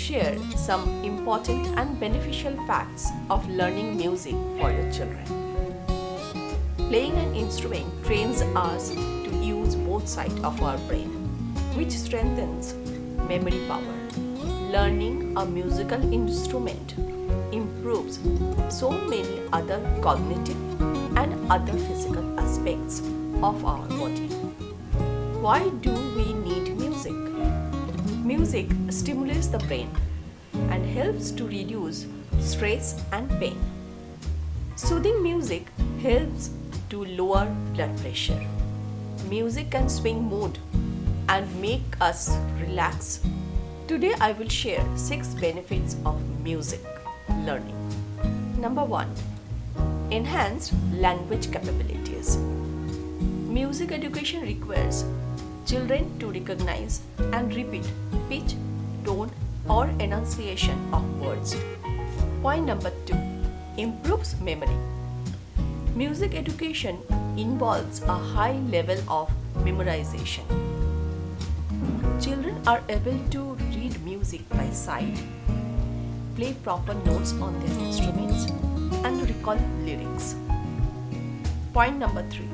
share some important and beneficial facts of learning music for your children. Playing an instrument trains us to use both sides of our brain, which strengthens memory power. Learning a musical instrument improves so many other cognitive and other physical aspects of our body. Why do we need music? Music stimulates the brain and helps to reduce stress and pain. Soothing music helps to lower blood pressure. Music can swing mood and make us relax. Today I will share 6 benefits of music learning. Number 1. Enhanced language capabilities. Music education requires children to recognize and repeat pitch, tone or enunciation of words. Point number 2. Improves memory. Music education involves a high level of memorization. Children are able to read music by sight, play proper notes on their instruments, and recall lyrics. Point number 3.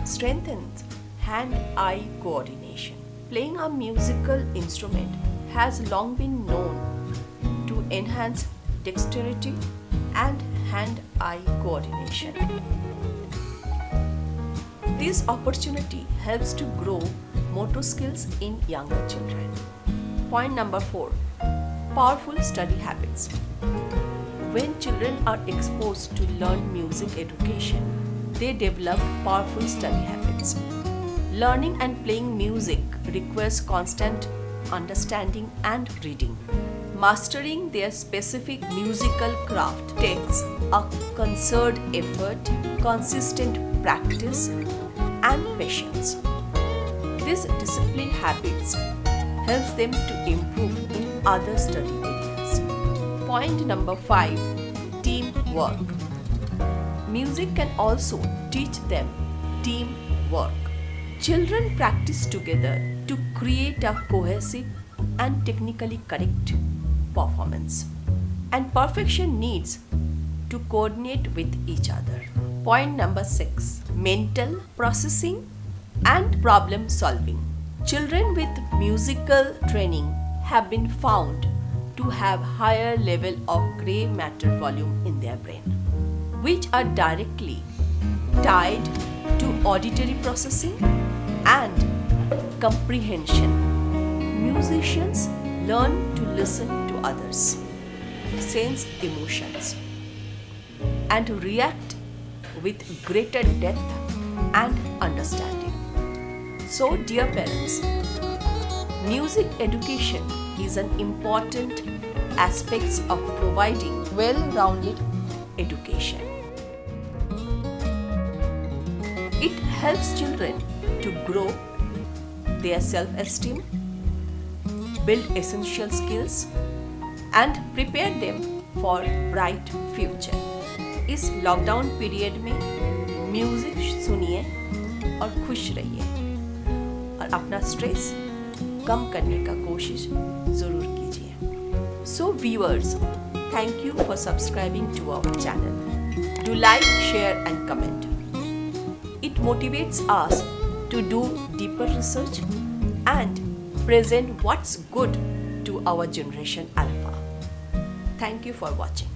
Strengthens hand-eye coordination. Playing a musical instrument has long been known to enhance dexterity and hand-eye coordination. This opportunity helps to grow motor skills in younger children. Point number 4. Powerful study habits. When children are exposed to learn music education, they develop powerful study habits. Learning and playing music requires constant understanding and reading. Mastering their specific musical craft takes a concerted effort, consistent practice, and patience. These discipline habits helps them to improve in other study areas. Point number 5. Teamwork. Music can also teach them teamwork. Children practice together to create a cohesive and technically correct performance. And perfection needs to coordinate with each other. Point number 6. Mental processing and problem solving. Children with musical training have been found to have higher level of gray matter volume in their brain, which are directly tied to auditory processing and comprehension. Musicians learn to listen to others, sense emotions, and react with greater depth and understanding. So, dear parents, music education is an important aspect of providing well-rounded education. It helps children to grow their self-esteem, build essential skills, and prepare them for bright future. इस lockdown period में music सुनिए और खुश रहिए और अपना stress कम करने का कोशिश ज़रूर कीजिए. So viewers, thank you for subscribing to our channel. Do like, share and comment. It motivates us to do deeper research and present what's good to our generation Alpha. Thank you for watching.